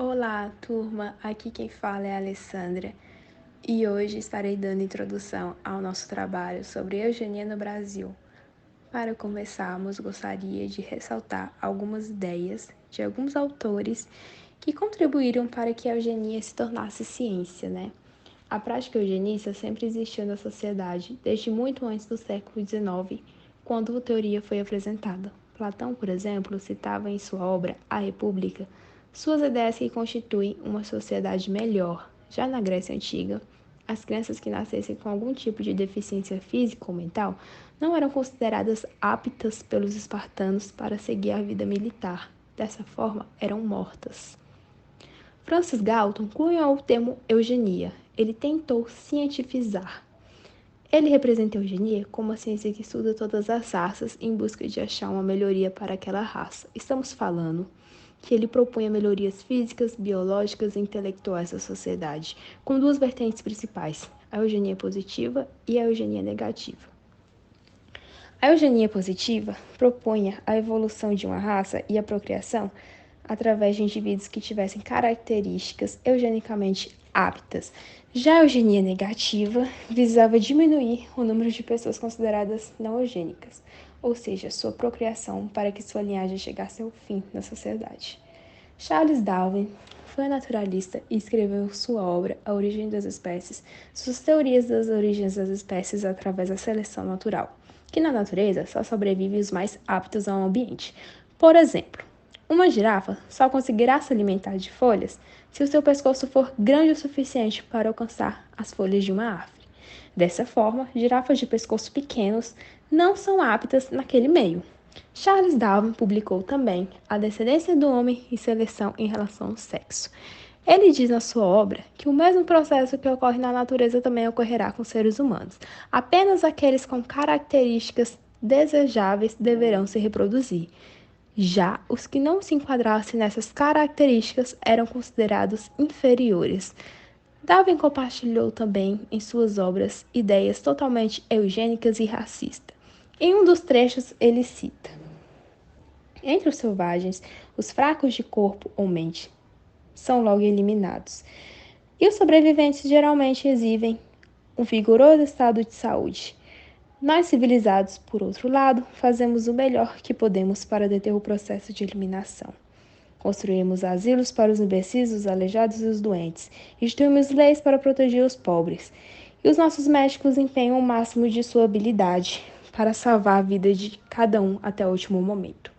Olá, turma! Aqui quem fala é a Alessandra e hoje estarei dando introdução ao nosso trabalho sobre eugenia no Brasil. Para começarmos, gostaria de ressaltar algumas ideias de alguns autores que contribuíram para que a eugenia se tornasse ciência, A prática eugenista sempre existiu na sociedade desde muito antes do século XIX, quando a teoria foi apresentada. Platão, por exemplo, citava em sua obra A República suas ideias que constituem uma sociedade melhor. Já na Grécia Antiga, as crianças que nascessem com algum tipo de deficiência física ou mental não eram consideradas aptas pelos espartanos para seguir a vida militar. Dessa forma, eram mortas. Francis Galton cunhou o termo eugenia. Ele tentou cientificar. Ele representa a eugenia como a ciência que estuda todas as raças em busca de achar uma melhoria para aquela raça. Estamos falando que ele propunha melhorias físicas, biológicas e intelectuais à sociedade, com duas vertentes principais, a eugenia positiva e a eugenia negativa. A eugenia positiva propunha a evolução de uma raça e a procriação através de indivíduos que tivessem características eugenicamente aptas. Já a eugenia negativa visava diminuir o número de pessoas consideradas não eugênicas, ou seja, sua procriação para que sua linhagem chegasse ao fim na sociedade. Charles Darwin foi naturalista e escreveu sua obra A Origem das Espécies, suas teorias das origens das espécies através da seleção natural, que na natureza só sobrevivem os mais aptos ao ambiente. Por exemplo, uma girafa só conseguirá se alimentar de folhas se o seu pescoço for grande o suficiente para alcançar as folhas de uma árvore. Dessa forma, girafas de pescoço pequenos não são aptas naquele meio. Charles Darwin publicou também A Descendência do Homem e Seleção em Relação ao Sexo. Ele diz na sua obra que o mesmo processo que ocorre na natureza também ocorrerá com seres humanos. Apenas aqueles com características desejáveis deverão se reproduzir. Já os que não se enquadrassem nessas características eram considerados inferiores. Darwin compartilhou também em suas obras ideias totalmente eugênicas e racistas. Em um dos trechos, ele cita: entre os selvagens, os fracos de corpo ou mente são logo eliminados, e os sobreviventes geralmente exibem um vigoroso estado de saúde. Nós, civilizados, por outro lado, fazemos o melhor que podemos para deter o processo de eliminação. Construímos asilos para os imbecis, os aleijados e os doentes. Instituímos leis para proteger os pobres. E os nossos médicos empenham o máximo de sua habilidade para salvar a vida de cada um até o último momento.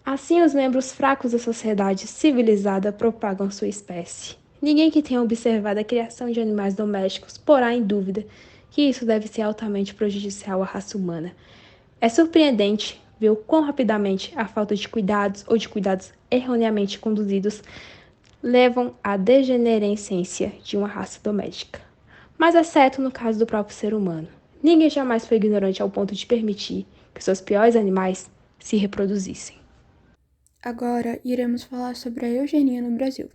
Assim, os membros fracos da sociedade civilizada propagam sua espécie. Ninguém que tenha observado a criação de animais domésticos porá em dúvida que isso deve ser altamente prejudicial à raça humana. É surpreendente ver o quão rapidamente a falta de cuidados ou de cuidados erroneamente conduzidos levam à degenerescência de uma raça doméstica. Mas exceto no caso do próprio ser humano. Ninguém jamais foi ignorante ao ponto de permitir que seus piores animais se reproduzissem. Agora iremos falar sobre a eugenia no Brasil.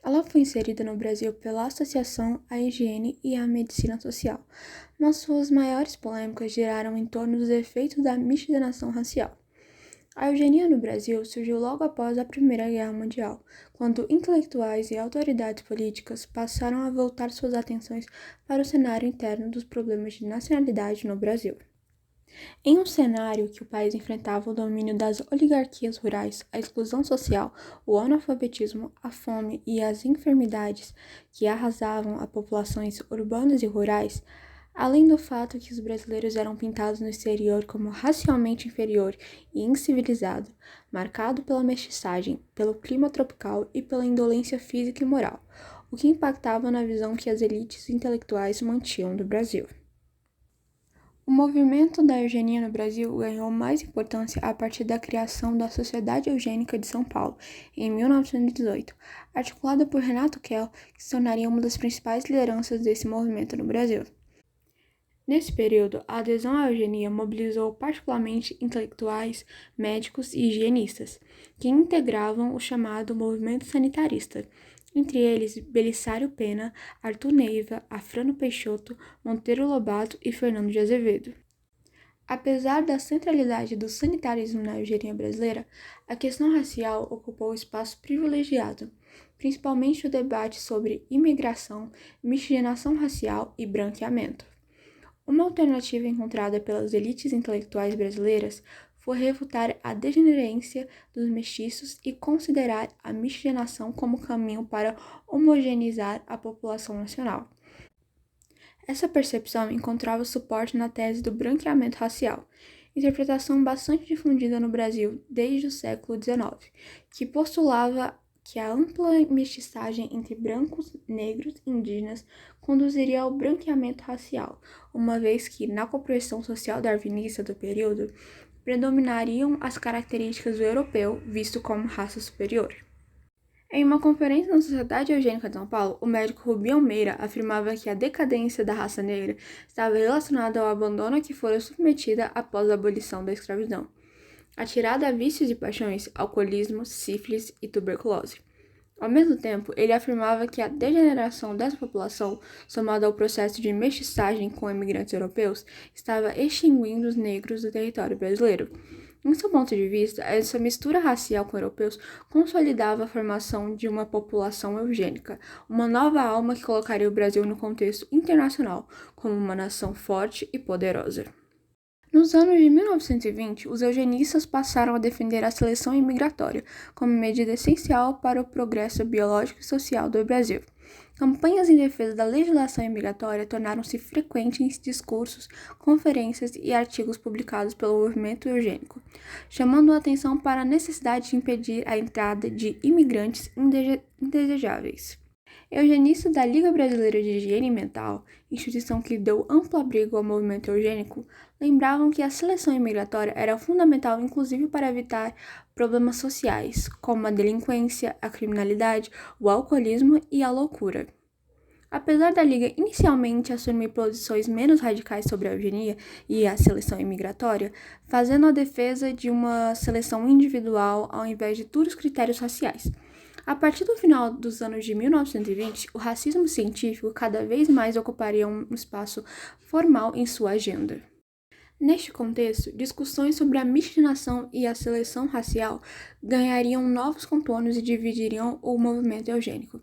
Ela foi inserida no Brasil pela Associação à Higiene e à Medicina Social, mas suas maiores polêmicas giraram em torno dos efeitos da miscigenação racial. A eugenia no Brasil surgiu logo após a Primeira Guerra Mundial, quando intelectuais e autoridades políticas passaram a voltar suas atenções para o cenário interno dos problemas de nacionalidade no Brasil. Em um cenário que o país enfrentava o domínio das oligarquias rurais, a exclusão social, o analfabetismo, a fome e as enfermidades que arrasavam as populações urbanas e rurais, além do fato que os brasileiros eram pintados no exterior como racialmente inferior e incivilizado, marcado pela mestiçagem, pelo clima tropical e pela indolência física e moral, o que impactava na visão que as elites intelectuais mantinham do Brasil. O movimento da eugenia no Brasil ganhou mais importância a partir da criação da Sociedade Eugênica de São Paulo, em 1918, articulada por Renato Kell, que se tornaria uma das principais lideranças desse movimento no Brasil. Nesse período, a adesão à eugenia mobilizou particularmente intelectuais, médicos e higienistas, que integravam o chamado movimento sanitarista, entre eles Belisário Pena, Arthur Neiva, Afrano Peixoto, Monteiro Lobato e Fernando de Azevedo. Apesar da centralidade do sanitarismo na eugenia brasileira, a questão racial ocupou espaço privilegiado, principalmente o debate sobre imigração, miscigenação racial e branqueamento. Uma alternativa encontrada pelas elites intelectuais brasileiras foi refutar a degenerência dos mestiços e considerar a miscigenação como caminho para homogeneizar a população nacional. Essa percepção encontrava suporte na tese do branqueamento racial, interpretação bastante difundida no Brasil desde o século XIX, que postulava que a ampla mestiçagem entre brancos, negros e indígenas conduziria ao branqueamento racial, uma vez que, na compreensão social darwinista do período, predominariam as características do europeu, visto como raça superior. Em uma conferência na Sociedade Eugênica de São Paulo, o médico Rubião Meira afirmava que a decadência da raça negra estava relacionada ao abandono a que fora submetida após a abolição da escravidão, atirada a vícios e paixões, alcoolismo, sífilis e tuberculose. Ao mesmo tempo, ele afirmava que a degeneração dessa população, somada ao processo de mestiçagem com imigrantes europeus, estava extinguindo os negros do território brasileiro. Em seu ponto de vista, essa mistura racial com europeus consolidava a formação de uma população eugênica, uma nova alma que colocaria o Brasil no contexto internacional como uma nação forte e poderosa. Nos anos de 1920, os eugenistas passaram a defender a seleção imigratória como medida essencial para o progresso biológico e social do Brasil. Campanhas em defesa da legislação imigratória tornaram-se frequentes em discursos, conferências e artigos publicados pelo movimento eugênico, chamando a atenção para a necessidade de impedir a entrada de imigrantes indesejáveis. Eugenistas da Liga Brasileira de Higiene Mental, instituição que deu amplo abrigo ao movimento eugênico, lembravam que a seleção imigratória era fundamental inclusive para evitar problemas sociais, como a delinquência, a criminalidade, o alcoolismo e a loucura. Apesar da Liga inicialmente assumir posições menos radicais sobre a eugenia e a seleção imigratória, fazendo a defesa de uma seleção individual ao invés de duros critérios raciais. A partir do final dos anos de 1920, o racismo científico cada vez mais ocuparia um espaço formal em sua agenda. Neste contexto, discussões sobre a miscigenação e a seleção racial ganhariam novos contornos e dividiriam o movimento eugênico.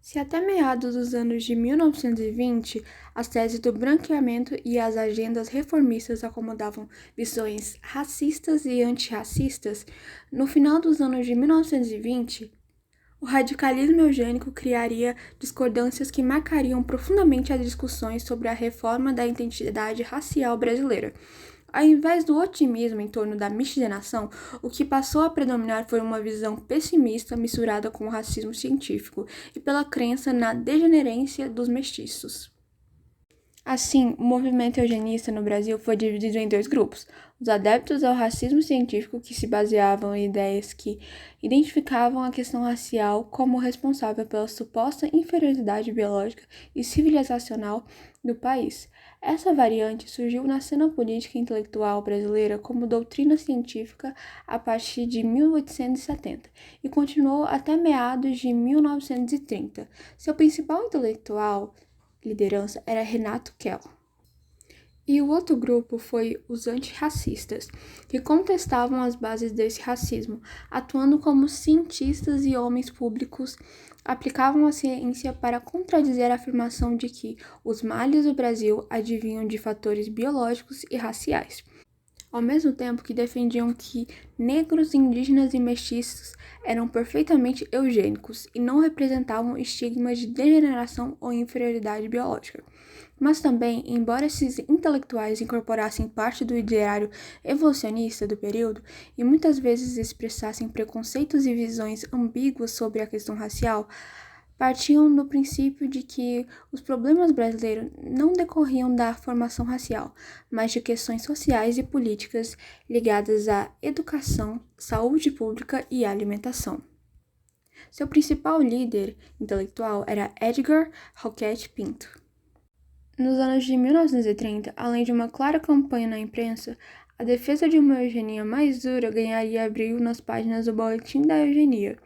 Se até meados dos anos de 1920, as teses do branqueamento e as agendas reformistas acomodavam visões racistas e antirracistas, no final dos anos de 1920, o radicalismo eugênico criaria discordâncias que marcariam profundamente as discussões sobre a reforma da identidade racial brasileira. Ao invés do otimismo em torno da miscigenação, o que passou a predominar foi uma visão pessimista misturada com o racismo científico e pela crença na degenerência dos mestiços. Assim, o movimento eugenista no Brasil foi dividido em dois grupos: os adeptos ao racismo científico, que se baseavam em ideias que identificavam a questão racial como responsável pela suposta inferioridade biológica e civilizacional do país. Essa variante surgiu na cena política e intelectual brasileira como doutrina científica a partir de 1870 e continuou até meados de 1930. Seu principal intelectual liderança era Renato Kell. E o outro grupo foi os antirracistas, que contestavam as bases desse racismo, atuando como cientistas e homens públicos, aplicavam a ciência para contradizer a afirmação de que os males do Brasil advinham de fatores biológicos e raciais, ao mesmo tempo que defendiam que negros, indígenas e mestiços eram perfeitamente eugênicos e não representavam estigmas de degeneração ou inferioridade biológica. Mas também, embora esses intelectuais incorporassem parte do ideário evolucionista do período e muitas vezes expressassem preconceitos e visões ambíguas sobre a questão racial, partiam do princípio de que os problemas brasileiros não decorriam da formação racial, mas de questões sociais e políticas ligadas à educação, saúde pública e alimentação. Seu principal líder intelectual era Edgar Roquette Pinto. Nos anos de 1930, além de uma clara campanha na imprensa, a defesa de uma eugenia mais dura ganharia abrigo nas páginas do Boletim da Eugenia,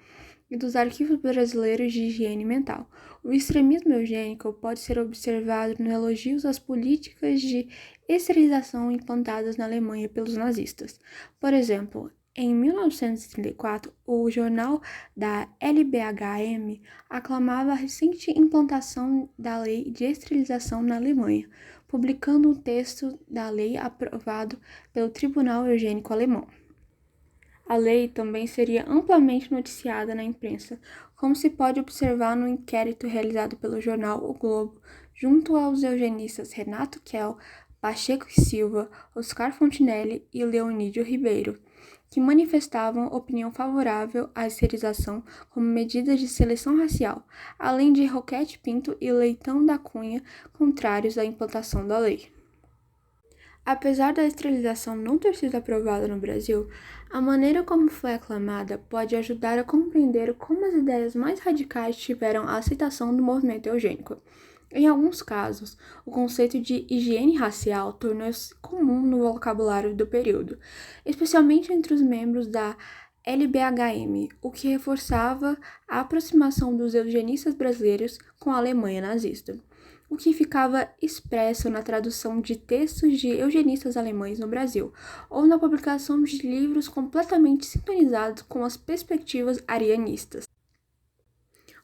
e dos arquivos brasileiros de higiene mental. O extremismo eugênico pode ser observado nos elogios às políticas de esterilização implantadas na Alemanha pelos nazistas. Por exemplo, em 1934, o jornal da LBHM aclamava a recente implantação da lei de esterilização na Alemanha, publicando um texto da lei aprovado pelo Tribunal Eugênico Alemão. A lei também seria amplamente noticiada na imprensa, como se pode observar no inquérito realizado pelo jornal O Globo, junto aos eugenistas Renato Kell, Pacheco e Silva, Oscar Fontinelli e Leonídio Ribeiro, que manifestavam opinião favorável à esterilização como medida de seleção racial, além de Roquete Pinto e Leitão da Cunha, contrários à implantação da lei. Apesar da esterilização não ter sido aprovada no Brasil, a maneira como foi aclamada pode ajudar a compreender como as ideias mais radicais tiveram a aceitação do movimento eugênico. Em alguns casos, o conceito de higiene racial tornou-se comum no vocabulário do período, especialmente entre os membros da LBHM, o que reforçava a aproximação dos eugenistas brasileiros com a Alemanha nazista, o que ficava expresso na tradução de textos de eugenistas alemães no Brasil, ou na publicação de livros completamente sintonizados com as perspectivas arianistas.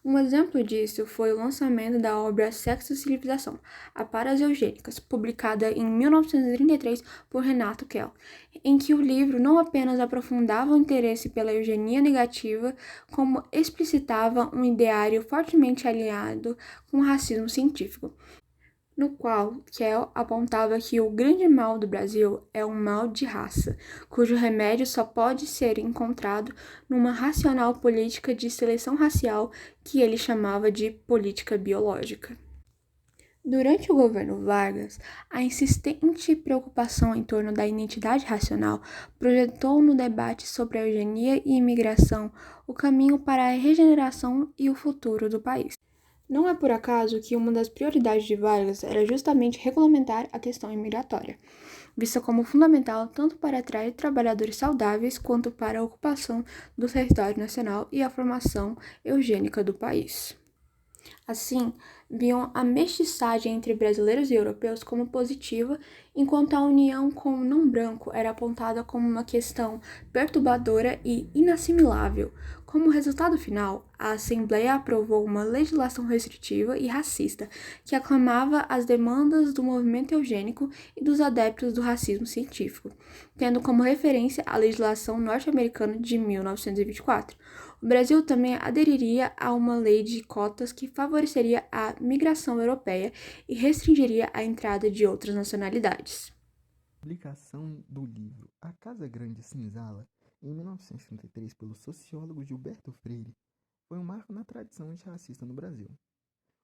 Um exemplo disso foi o lançamento da obra Sexo e Civilização, a Paras Eugênicas, publicada em 1933 por Renato Kell, em que o livro não apenas aprofundava o interesse pela eugenia negativa, como explicitava um ideário fortemente alinhado com o racismo científico, no qual Kell apontava que o grande mal do Brasil é um mal de raça, cujo remédio só pode ser encontrado numa racional política de seleção racial que ele chamava de política biológica. Durante o governo Vargas, a insistente preocupação em torno da identidade racial projetou no debate sobre a eugenia e imigração o caminho para a regeneração e o futuro do país. Não é por acaso que uma das prioridades de Vargas era justamente regulamentar a questão imigratória, vista como fundamental tanto para atrair trabalhadores saudáveis quanto para a ocupação do território nacional e a formação eugênica do país. Assim, viam a mestiçagem entre brasileiros e europeus como positiva, enquanto a união com o não branco era apontada como uma questão perturbadora e inassimilável. Como resultado final, a Assembleia aprovou uma legislação restritiva e racista que aclamava as demandas do movimento eugênico e dos adeptos do racismo científico, tendo como referência a legislação norte-americana de 1924. O Brasil também aderiria a uma lei de cotas que favoreceria a migração europeia e restringiria a entrada de outras nacionalidades. Publicação do livro A Casa Grande Cinzala, em 1933, pelo sociólogo Gilberto Freire, foi um marco na tradição antirracista no Brasil.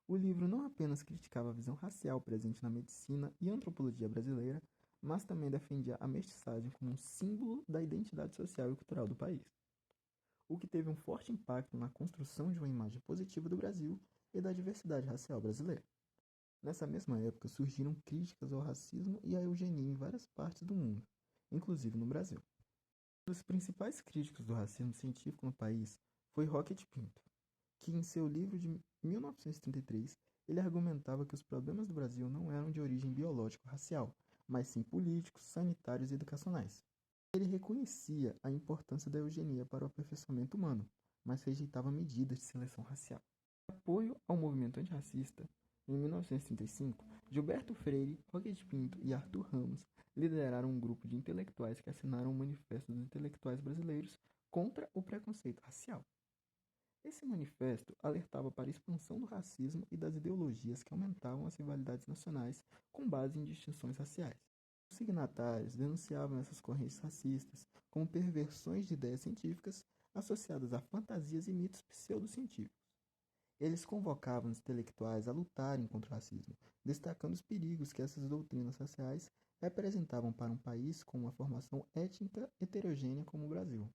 O livro não apenas criticava a visão racial presente na medicina e antropologia brasileira, mas também defendia a mestiçagem como um símbolo da identidade social e cultural do país, o que teve um forte impacto na construção de uma imagem positiva do Brasil e da diversidade racial brasileira. Nessa mesma época surgiram críticas ao racismo e à eugenia em várias partes do mundo, inclusive no Brasil. Um dos principais críticos do racismo científico no país foi Roquete Pinto, que em seu livro de 1933 ele argumentava que os problemas do Brasil não eram de origem biológico-racial, mas sim políticos, sanitários e educacionais. Ele reconhecia a importância da eugenia para o aperfeiçoamento humano, mas rejeitava medidas de seleção racial. Em apoio ao movimento antirracista, em 1935, Gilberto Freire, Roquete Pinto e Arthur Ramos lideraram um grupo de intelectuais que assinaram o Manifesto dos Intelectuais Brasileiros contra o Preconceito Racial. Esse manifesto alertava para a expansão do racismo e das ideologias que aumentavam as rivalidades nacionais com base em distinções raciais. Os signatários denunciavam essas correntes racistas como perversões de ideias científicas associadas a fantasias e mitos pseudocientíficos. Eles convocavam os intelectuais a lutarem contra o racismo, destacando os perigos que essas doutrinas raciais representavam para um país com uma formação étnica heterogênea como o Brasil.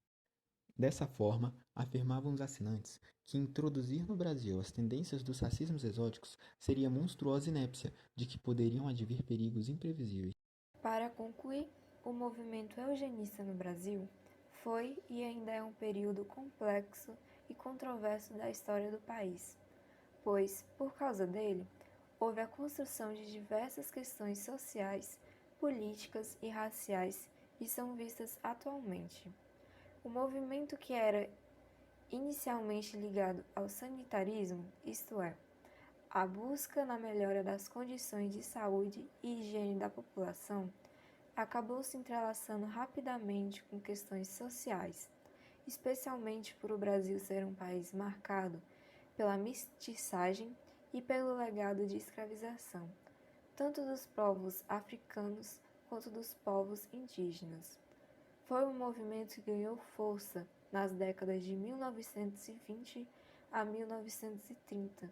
Dessa forma, afirmavam os assinantes que introduzir no Brasil as tendências dos racismos exóticos seria monstruosa inépcia, de que poderiam advir perigos imprevisíveis. Para concluir, o movimento eugenista no Brasil foi e ainda é um período complexo e controverso da história do país, pois, por causa dele, houve a construção de diversas questões sociais, políticas e raciais que são vistas atualmente. O movimento que era inicialmente ligado ao sanitarismo, isto é, a busca na melhora das condições de saúde e higiene da população, acabou se entrelaçando rapidamente com questões sociais, especialmente por o Brasil ser um país marcado pela mestiçagem e pelo legado de escravização, tanto dos povos africanos quanto dos povos indígenas. Foi um movimento que ganhou força nas décadas de 1920 a 1930,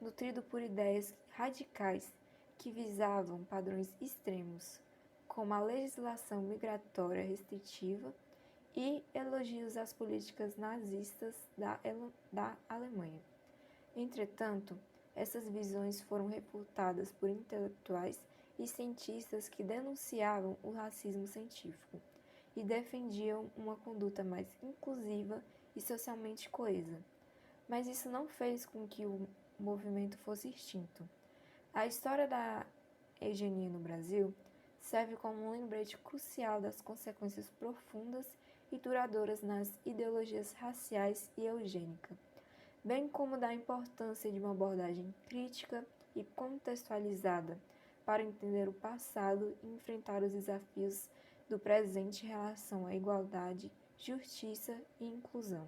nutrido por ideias radicais que visavam padrões extremos, como a legislação migratória restritiva e elogios às políticas nazistas da Alemanha. Entretanto, essas visões foram refutadas por intelectuais e cientistas que denunciavam o racismo científico e defendiam uma conduta mais inclusiva e socialmente coesa. Mas isso não fez com que o movimento fosse extinto. A história da eugenia no Brasil serve como um lembrete crucial das consequências profundas e duradouras nas ideologias raciais e eugênicas, bem como da importância de uma abordagem crítica e contextualizada para entender o passado e enfrentar os desafios do presente em relação à igualdade, justiça e inclusão.